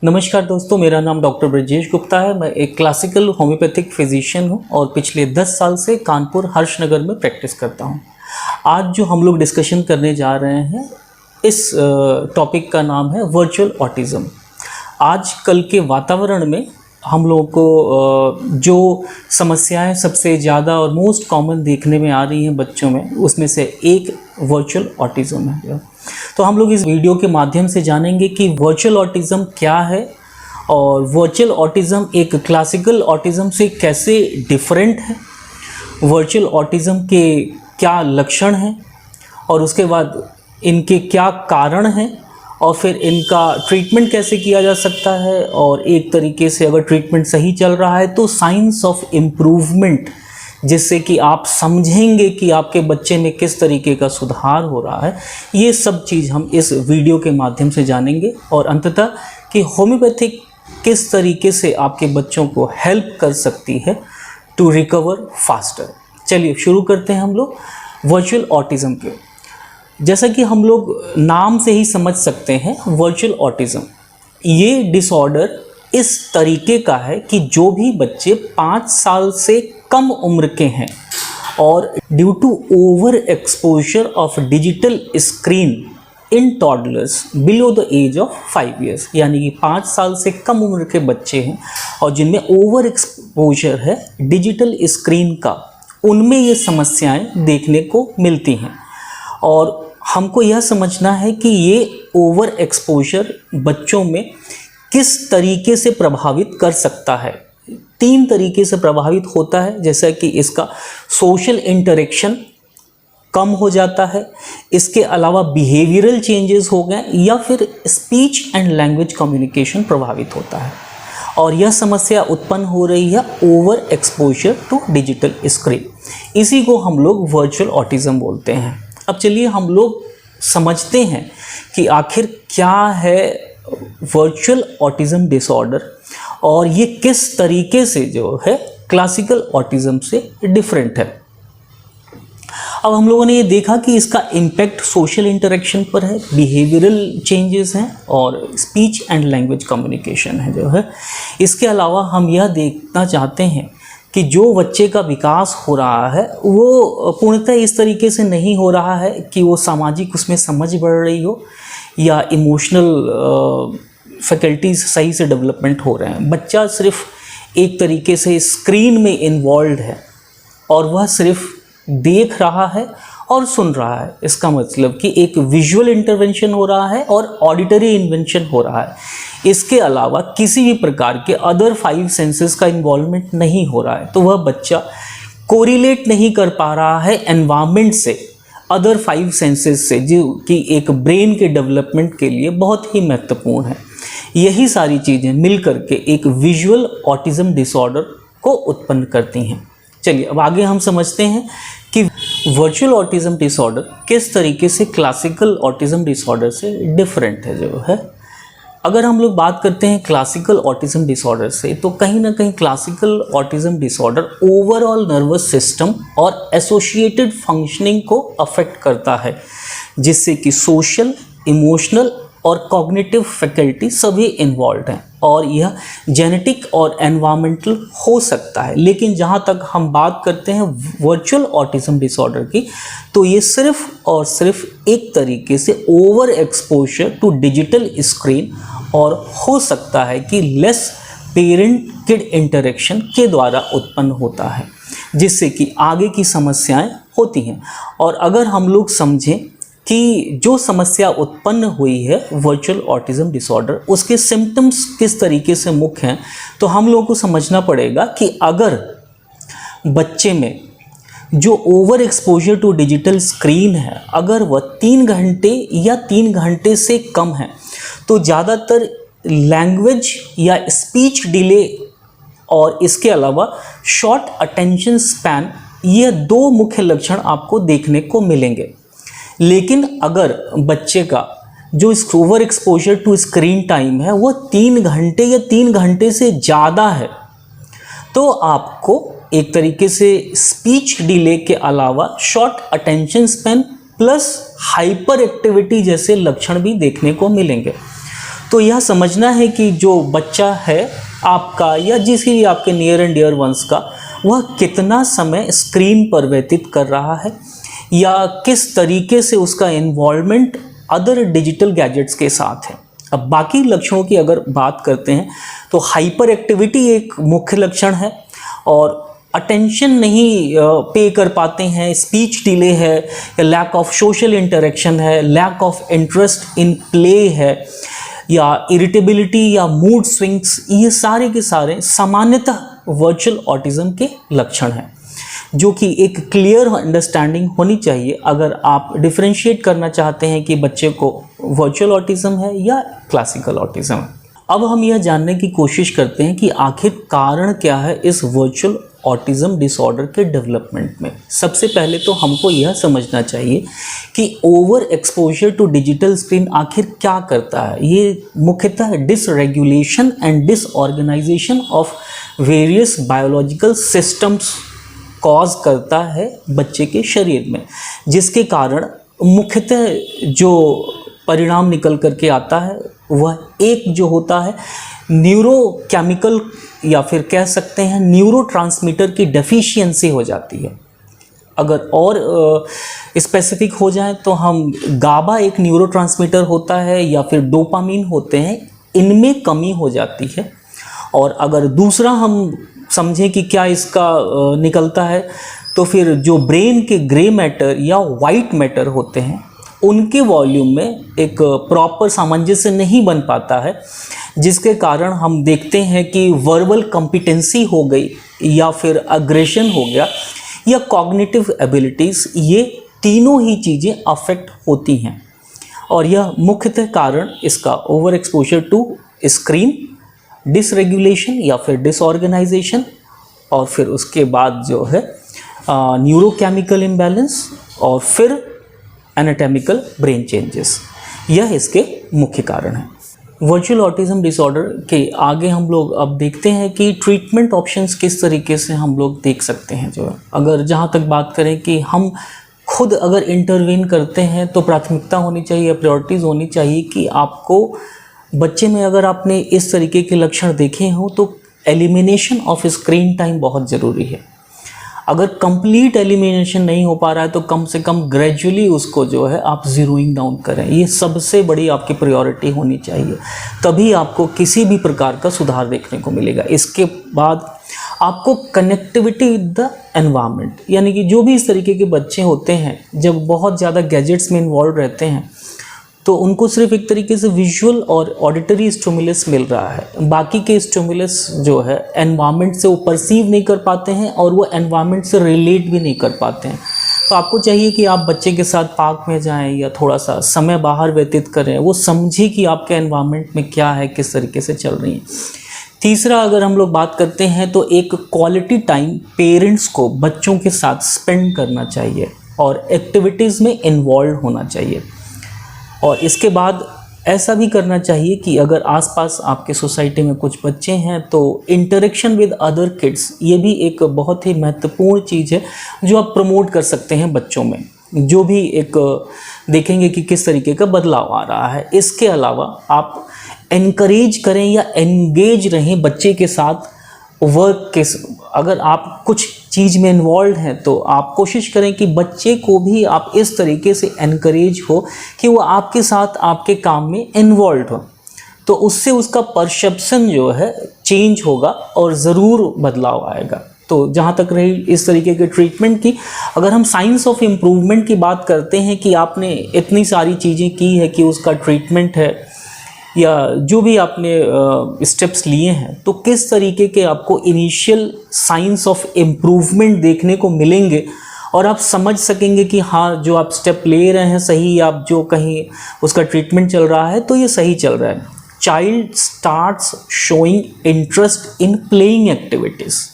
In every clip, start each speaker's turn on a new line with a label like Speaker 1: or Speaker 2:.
Speaker 1: नमस्कार दोस्तों, मेरा नाम डॉक्टर ब्रजेश गुप्ता है। मैं एक क्लासिकल होम्योपैथिक फिजिशियन हूं और पिछले 10 साल से कानपुर हर्षनगर में प्रैक्टिस करता हूं। आज जो हम लोग डिस्कशन करने जा रहे हैं, इस टॉपिक का नाम है वर्चुअल ऑटिज़म। आज कल के वातावरण में हम लोगों को जो समस्याएं सबसे ज़्यादा और मोस्ट कॉमन देखने में आ रही हैं बच्चों में, उसमें से एक वर्चुअल ऑटिज़म है। तो हम लोग इस वीडियो के माध्यम से जानेंगे कि वर्चुअल ऑटिज़म क्या है और वर्चुअल ऑटिज़म एक क्लासिकल ऑटिज़म से कैसे डिफरेंट है, वर्चुअल ऑटिज़म के क्या लक्षण हैं और उसके बाद इनके क्या कारण हैं और फिर इनका ट्रीटमेंट कैसे किया जा सकता है, और एक तरीके से अगर ट्रीटमेंट सही चल रहा है तो साइंस ऑफ इम्प्रूवमेंट, जिससे कि आप समझेंगे कि आपके बच्चे में किस तरीके का सुधार हो रहा है। ये सब चीज़ हम इस वीडियो के माध्यम से जानेंगे और अंततः कि होम्योपैथिक किस तरीके से आपके बच्चों को हेल्प कर सकती है टू रिकवर फास्टर। चलिए शुरू करते हैं हम लोग वर्चुअल ऑटिज़म के। जैसा कि हम लोग नाम से ही समझ सकते हैं, वर्चुअल ऑटिज़म ये डिसऑर्डर इस तरीके का है कि जो भी बच्चे 5 साल से कम उम्र के हैं और due to over exposure of digital screen in toddlers below the age of 5 years, यानी कि 5 साल से कम उम्र के बच्चे हैं और जिनमें ओवर एक्सपोजर है डिजिटल स्क्रीन का, उनमें ये समस्याएं देखने को मिलती हैं। और हमको यह समझना है कि ये ओवर एक्सपोजर बच्चों में किस तरीके से प्रभावित कर सकता है। 3 तरीके से प्रभावित होता है, जैसा कि इसका सोशल इंटरेक्शन कम हो जाता है, इसके अलावा बिहेवियरल चेंजेस हो गए, या फिर स्पीच एंड लैंग्वेज कम्युनिकेशन प्रभावित होता है। और यह समस्या उत्पन्न हो रही है over exposure to digital screen. इसी को हम लोग वर्चुअल ऑटिज़म बोलते हैं। अब चलिए हम लोग समझते हैं कि आखिर क्या है वर्चुअल ऑटिज़म डिसऑर्डर और ये किस तरीके से जो है क्लासिकल ऑटिज़म से डिफरेंट है। अब हम लोगों ने ये देखा कि इसका इम्पैक्ट सोशल इंटरेक्शन पर है, बिहेवियरल चेंजेस हैं और स्पीच एंड लैंग्वेज कम्युनिकेशन है जो है। इसके अलावा हम यह देखना चाहते हैं कि जो बच्चे का विकास हो रहा है वो पूर्णतः इस तरीके से नहीं हो रहा है कि वो सामाजिक उसमें समझ बढ़ रही हो या इमोशनल फैकल्टीज़ सही से डेवलपमेंट हो रहे हैं। बच्चा सिर्फ एक तरीके से स्क्रीन में इन्वॉल्व है और वह सिर्फ देख रहा है और सुन रहा है। इसका मतलब कि एक विजुअल इंटरवेंशन हो रहा है और ऑडिटरी इन्वेंशन हो रहा है। इसके अलावा किसी भी प्रकार के अदर 5 सेंसेस का इन्वॉल्वमेंट नहीं हो रहा है। तो वह बच्चा कोरिलेट नहीं कर पा रहा है एनवायरनमेंट से, अदर 5 सेंसेस से, जो कि एक ब्रेन के डेवलपमेंट के लिए बहुत ही महत्वपूर्ण है। यही सारी चीज़ें मिलकर के एक विजुअल ऑटिज़म डिसऑर्डर को उत्पन्न करती हैं। चलिए अब आगे हम समझते हैं कि वर्चुअल ऑटिज़म डिसऑर्डर किस तरीके से क्लासिकल ऑटिज़म डिसऑर्डर से डिफरेंट है जो है। अगर हम लोग बात करते हैं क्लासिकल ऑटिज़म डिसऑर्डर से, तो कहीं ना कहीं classical autism disorder overall nervous system और एसोसिएटेड फंक्शनिंग को अफेक्ट करता है, जिससे कि सोशल, इमोशनल और कॉग्निटिव फैकल्टी सभी इन्वॉल्व हैं और यह जेनेटिक और एनवायरमेंटल हो सकता है। लेकिन जहाँ तक हम बात करते हैं वर्चुअल ऑटिज़म डिसऑर्डर की, तो ये सिर्फ और सिर्फ एक तरीके से over exposure to digital screen और हो सकता है कि लेस पेरेंट किड इंटरेक्शन के द्वारा उत्पन्न होता है, जिससे कि आगे की समस्याएं होती हैं। और अगर हम लोग समझें कि जो समस्या उत्पन्न हुई है वर्चुअल ऑटिज़म डिसऑर्डर, उसके सिम्टम्स किस तरीके से मुख्य हैं, तो हम लोगों को समझना पड़ेगा कि अगर बच्चे में जो over exposure to digital screen है, अगर वह 3 घंटे या 3 घंटे से कम है, तो ज़्यादातर लैंग्वेज या स्पीच डिले और इसके अलावा शॉर्ट अटेंशन स्पैन, ये 2 मुख्य लक्षण आपको देखने को मिलेंगे। लेकिन अगर बच्चे का जो over exposure to screen time है वो 3 घंटे या 3 घंटे से ज़्यादा है, तो आपको एक तरीके से स्पीच डिले के अलावा short attention span plus hyper activity जैसे लक्षण भी देखने को मिलेंगे। तो यह समझना है कि जो बच्चा है आपका या जिसकी आपके नियर एंड डियर वंस का, वह कितना समय स्क्रीन पर व्यतीत कर रहा है या किस तरीके से उसका इन्वॉल्वमेंट अदर डिजिटल गैजेट्स के साथ है। अब बाकी लक्षणों की अगर बात करते हैं तो हाइपर एक्टिविटी एक मुख्य लक्षण है, और अटेंशन नहीं पे कर पाते हैं, स्पीच डिले है, या लैक ऑफ सोशल इंटरेक्शन है, lack of interest in play है, या इरिटेबिलिटी या मूड स्विंग्स, ये सारे के सारे सामान्यतः वर्चुअल ऑटिज्म के लक्षण हैं, जो कि एक क्लियर अंडरस्टैंडिंग होनी चाहिए अगर आप डिफरेंशिएट करना चाहते हैं कि बच्चे को वर्चुअल ऑटिज्म है या क्लासिकल ऑटिज्म है। अब हम यह जानने की कोशिश करते हैं कि आखिर कारण क्या है इस वर्चुअल ऑटिज्म डिसऑर्डर के डेवलपमेंट में। सबसे पहले तो हमको यह समझना चाहिए कि over exposure to digital screen आखिर क्या करता है। ये मुख्यतः dysregulation and disorganization of various biological systems cause करता है बच्चे के शरीर में, जिसके कारण मुख्यतः जो परिणाम निकल करके आता है वह एक जो होता है न्यूरोकेमिकल या फिर कह सकते हैं न्यूरोट्रांसमीटर की डेफिशिएंसी हो जाती है। अगर और स्पेसिफिक हो जाए तो हम गाबा एक न्यूरोट्रांसमीटर होता है या फिर डोपामीन होते हैं, इनमें कमी हो जाती है। और अगर दूसरा हम समझें कि क्या इसका निकलता है, तो फिर जो ब्रेन के ग्रे मैटर या वाइट मैटर होते हैं उनके वॉल्यूम में एक प्रॉपर सामंजस्य नहीं बन पाता है, जिसके कारण हम देखते हैं कि वर्बल कॉम्पिटेंसी हो गई या फिर अग्रेशन हो गया या कॉग्निटिव एबिलिटीज़, ये तीनों ही चीज़ें अफेक्ट होती हैं। और यह मुख्यतः कारण इसका over exposure to screen, dysregulation या फिर डिसऑर्गेनाइजेशन, और फिर उसके बाद जो है न्यूरोकेमिकल इम्बैलेंस, और फिर एनाटॉमिकल ब्रेन चेंजेस, यह इसके मुख्य कारण हैं। वर्चुअल ऑटिज्म डिसऑर्डर के आगे हम लोग अब देखते हैं कि ट्रीटमेंट ऑप्शंस किस तरीके से हम लोग देख सकते हैं। जो है अगर जहाँ तक बात करें कि हम खुद अगर इंटरवीन करते हैं तो प्राथमिकता होनी चाहिए, प्रायोरिटीज़ होनी चाहिए कि आपको बच्चे में अगर आपने इस तरीके के लक्षण देखे हों तो एलिमिनेशन ऑफ स्क्रीन टाइम बहुत ज़रूरी है। अगर कंप्लीट एलिमिनेशन नहीं हो पा रहा है तो कम से कम ग्रेजुअली उसको जो है आप ज़ीरोइंग डाउन करें, ये सबसे बड़ी आपकी प्रायोरिटी होनी चाहिए, तभी आपको किसी भी प्रकार का सुधार देखने को मिलेगा। इसके बाद आपको कनेक्टिविटी विद द एनवायरनमेंट, यानी कि जो भी इस तरीके के बच्चे होते हैं जब बहुत ज़्यादा गैजेट्स में इन्वॉल्व रहते हैं तो उनको सिर्फ एक तरीके से विजुअल और ऑडिटरी स्टिमुलस मिल रहा है, बाकी के स्टिमुलस जो है एनवायरनमेंट से वो परसीव नहीं कर पाते हैं और वो एनवायरनमेंट से रिलेट भी नहीं कर पाते हैं। तो आपको चाहिए कि आप बच्चे के साथ पार्क में जाएं या थोड़ा सा समय बाहर व्यतीत करें, वो समझे कि आपके एनवायरनमेंट में क्या है, किस तरीके से चल रही है। तीसरा, अगर हम लोग बात करते हैं तो एक क्वालिटी टाइम पेरेंट्स को बच्चों के साथ स्पेंड करना चाहिए और एक्टिविटीज़ में इन्वॉल्व होना चाहिए। और इसके बाद ऐसा भी करना चाहिए कि अगर आसपास आपके सोसाइटी में कुछ बच्चे हैं तो इंटरेक्शन विद अदर किड्स, ये भी एक बहुत ही महत्वपूर्ण चीज़ है जो आप प्रमोट कर सकते हैं बच्चों में, जो भी एक देखेंगे कि किस तरीके का बदलाव आ रहा है। इसके अलावा आप एनकरेज करें या एंगेज रहें बच्चे के साथ वर्क के, अगर आप कुछ चीज़ में इन्वॉल्व हैं तो आप कोशिश करें कि बच्चे को भी आप इस तरीके से एनकरेज हो कि वो आपके साथ आपके काम में इन्वॉल्व हो, तो उससे उसका परसेप्शन जो है चेंज होगा और ज़रूर बदलाव आएगा। तो जहाँ तक रही इस तरीके के ट्रीटमेंट की, अगर हम साइंस ऑफ इम्प्रूवमेंट की बात करते हैं कि आपने इतनी सारी चीज़ें की है कि उसका ट्रीटमेंट है या जो भी आपने स्टेप्स लिए हैं, तो किस तरीके के आपको इनिशियल साइंस ऑफ इम्प्रूवमेंट देखने को मिलेंगे और आप समझ सकेंगे कि हाँ, जो आप स्टेप ले रहे हैं सही, आप जो कहीं उसका ट्रीटमेंट चल रहा है तो ये सही चल रहा है। Child starts showing interest in playing activities.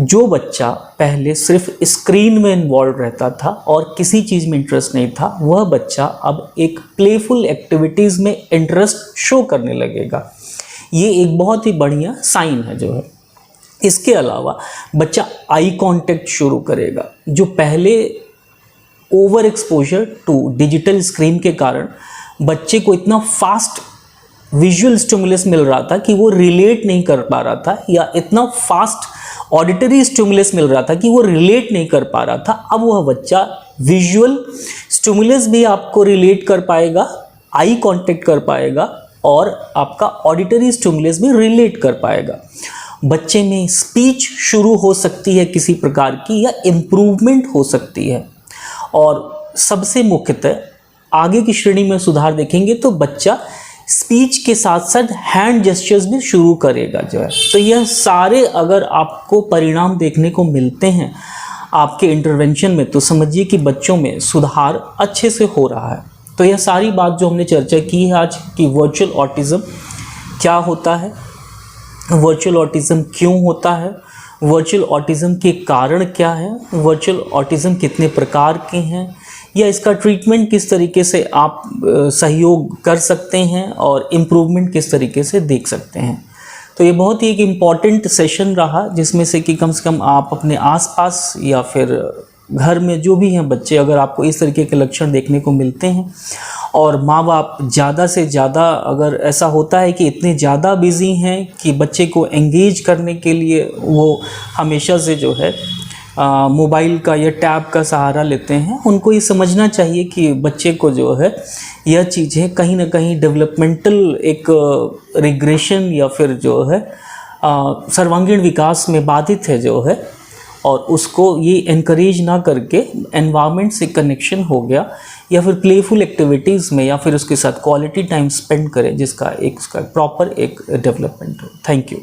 Speaker 1: जो बच्चा पहले सिर्फ स्क्रीन में इन्वॉल्व रहता था और किसी चीज़ में इंटरेस्ट नहीं था, वह बच्चा अब एक प्लेफुल एक्टिविटीज़ में इंटरेस्ट शो करने लगेगा। ये एक बहुत ही बढ़िया साइन है जो है। इसके अलावा बच्चा आई कांटेक्ट शुरू करेगा। जो पहले over exposure to digital screen के कारण बच्चे को इतना फास्ट विजुअल स्टिमुलस मिल रहा था कि वो रिलेट नहीं कर पा रहा था, या इतना फास्ट ऑडिटरी स्टिमुलस मिल रहा था कि वो रिलेट नहीं कर पा रहा था, अब वह बच्चा विजुअल स्टिमुलस भी आपको रिलेट कर पाएगा, आई कांटेक्ट कर पाएगा, और आपका ऑडिटरी स्टिमुलस भी रिलेट कर पाएगा। बच्चे में स्पीच शुरू हो सकती है किसी प्रकार की, या इम्प्रूवमेंट हो सकती है। और सबसे मुख्यतः आगे की श्रेणी में सुधार देखेंगे तो बच्चा स्पीच के साथ साथ हैंड जेस्चर्स भी शुरू करेगा जो है। तो यह सारे अगर आपको परिणाम देखने को मिलते हैं आपके इंटरवेंशन में, तो समझिए कि बच्चों में सुधार अच्छे से हो रहा है। तो यह सारी बात जो हमने चर्चा की है आज कि वर्चुअल ऑटिज़म क्या होता है, वर्चुअल ऑटिज़म क्यों होता है, वर्चुअल ऑटिज़म के कारण क्या है, वर्चुअल ऑटिज़म कितने प्रकार के हैं, या इसका ट्रीटमेंट किस तरीके से आप सहयोग कर सकते हैं, और इम्प्रूवमेंट किस तरीके से देख सकते हैं। तो ये बहुत ही एक इम्पॉर्टेंट सेशन रहा, जिसमें से कि कम से कम आप अपने आसपास या फिर घर में जो भी हैं बच्चे, अगर आपको इस तरीके के लक्षण देखने को मिलते हैं, और माँ बाप ज़्यादा से ज़्यादा, अगर ऐसा होता है कि इतने ज़्यादा बिज़ी हैं कि बच्चे को एंगेज करने के लिए वो हमेशा से जो है मोबाइल का या टैब का सहारा लेते हैं, उनको ये समझना चाहिए कि बच्चे को जो है यह चीज़ें कहीं ना कहीं डेवलपमेंटल एक रिग्रेशन या फिर जो है सर्वांगीण विकास में बाधित है जो है, और उसको ये एनकरेज ना करके एनवायरनमेंट से कनेक्शन हो गया, या फिर प्लेफुल एक्टिविटीज़ में, या फिर उसके साथ क्वालिटी टाइम स्पेंड करें, जिसका एक उसका प्रॉपर एक डेवलपमेंट हो। Thank you.